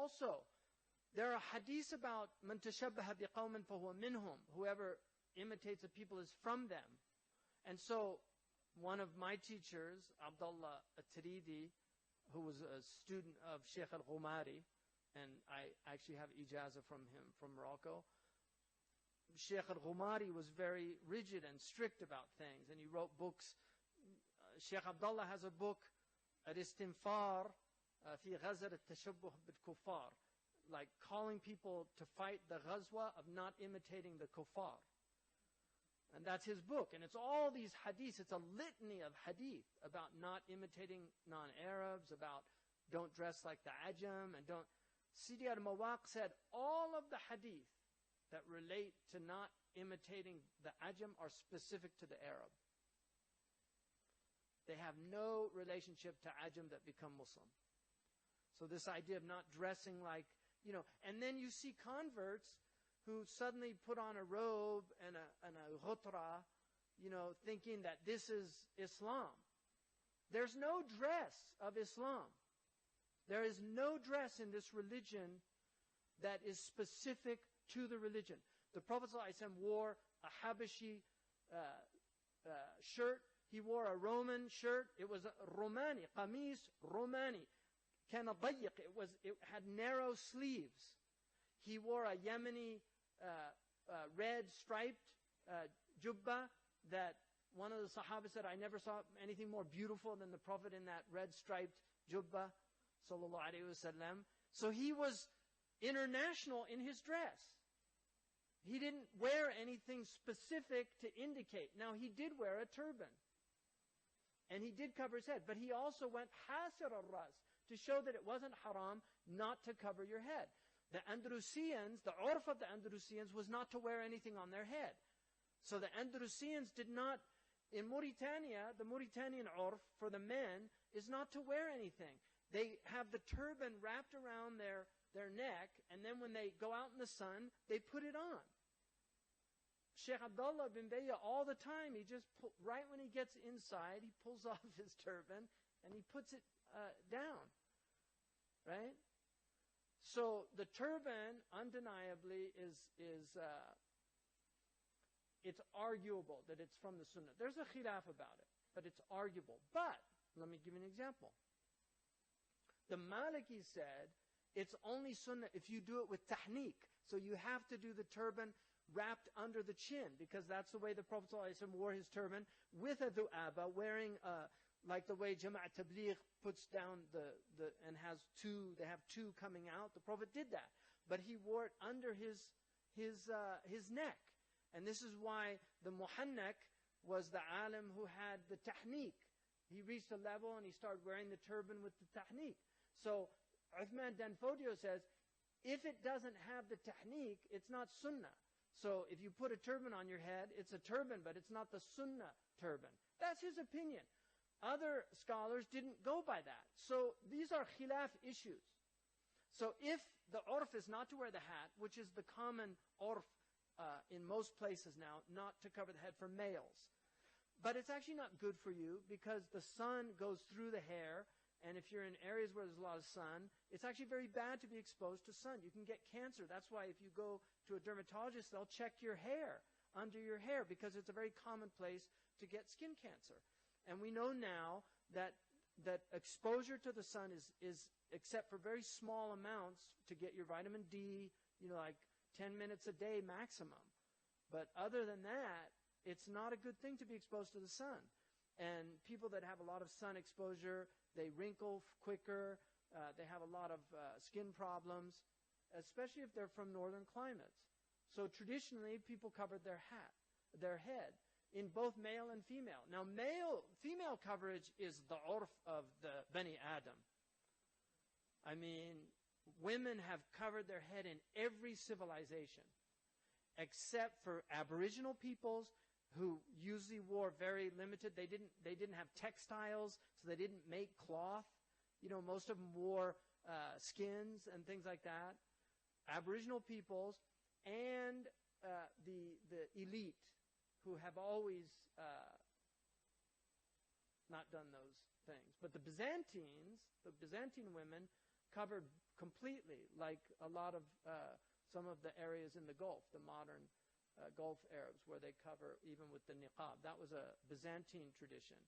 also, there are hadiths about man tashabbaha biqawmin fahuwa minhum. Whoever imitates a people is from them. And so, one of my teachers, Abdullah At-Tiridi, who was a student of Shaykh al-Ghumari, and I actually have ijazah from him from Morocco. Shaykh al-Ghumari was very rigid and strict about things, and he wrote books. Shaykh Abdullah has a book, Al-Istinfar fi Ghazar al-Tashabbuh bil-Kuffar, like calling people to fight the ghazwa of not imitating the kuffar. And that's his book. And it's all these hadiths. It's a litany of hadith about not imitating non-Arabs, about don't dress like the Ajam, and don't. Sidi al-Mawaq said all of the hadith that relate to not imitating the Ajam are specific to the Arab. They have no relationship to Ajam that become Muslim. So this idea of not dressing like, and then you see converts who suddenly put on a robe and a ghutra, thinking that this is Islam. There's no dress of Islam. There is no dress in this religion that is specific to the religion. The Prophet ﷺ wore a Habashi shirt. He wore a Roman shirt. It was a Romani, qamis Romani. Kana dayiq. It had narrow sleeves. He wore a Yemeni red striped jubba that one of the Sahaba said, I never saw anything more beautiful than the Prophet in that red striped jubba, sallallahu alaihi wasallam. So he was international in his dress. He didn't wear anything specific to indicate. Now, he did wear a turban. And he did cover his head. But he also went hasir al-ras to show that it wasn't haram not to cover your head. The Andalusians, the urf of the Andalusians was not to wear anything on their head. So the Andalusians did not, in Mauritania, the Mauritanian urf for the men is not to wear anything. They have the turban wrapped around their neck, and then when they go out in the sun, they put it on. Shaykh Abdullah bin Bayya, all the time, right when he gets inside, he pulls off his turban, and he puts it down. Right? So the turban, undeniably, it's arguable that it's from the Sunnah. There's a khilaf about it, but it's arguable. But, let me give you an example. The Maliki said, it's only Sunnah if you do it with tahniq. So you have to do the turban wrapped under the chin, because that's the way the Prophet ﷺ wore his turban, with a du'aba, wearing like the way Jama'at Tabligh puts down and has two, they have two coming out. The Prophet did that. But he wore it under his neck. And this is why the Muhannak was the alim who had the tahniq. He reached a level and he started wearing the turban with the tahniq. So Uthman Danfodio says, if it doesn't have the tahniq, it's not sunnah. So if you put a turban on your head, it's a turban, but it's not the sunnah turban. That's his opinion. Other scholars didn't go by that. So these are khilaf issues. So if the urf is not to wear the hat, which is the common urf in most places now, not to cover the head for males. But it's actually not good for you because the sun goes through the hair, and if you're in areas where there's a lot of sun, it's actually very bad to be exposed to sun. You can get cancer. That's why if you go to a dermatologist, they'll check your hair, under your hair, because it's a very common place to get skin cancer. And we know now that exposure to the sun is except for very small amounts to get your vitamin D, like 10 minutes a day maximum. But other than that, it's not a good thing to be exposed to the sun. And people that have a lot of sun exposure, they wrinkle quicker, they have a lot of skin problems, especially if they're from northern climates. So traditionally, people covered their head, in both male and female. Now, female coverage is the urf of the Bani Adam. I mean, women have covered their head in every civilization, except for Aboriginal peoples who usually wore very limited. They didn't have textiles, so they didn't make cloth. Most of them wore skins and things like that. Aboriginal peoples and the elite, who have always not done those things. But the Byzantine women covered completely, like a lot of some of the areas in the Gulf, the modern Gulf Arabs, where they cover even with the niqab. That was a Byzantine tradition.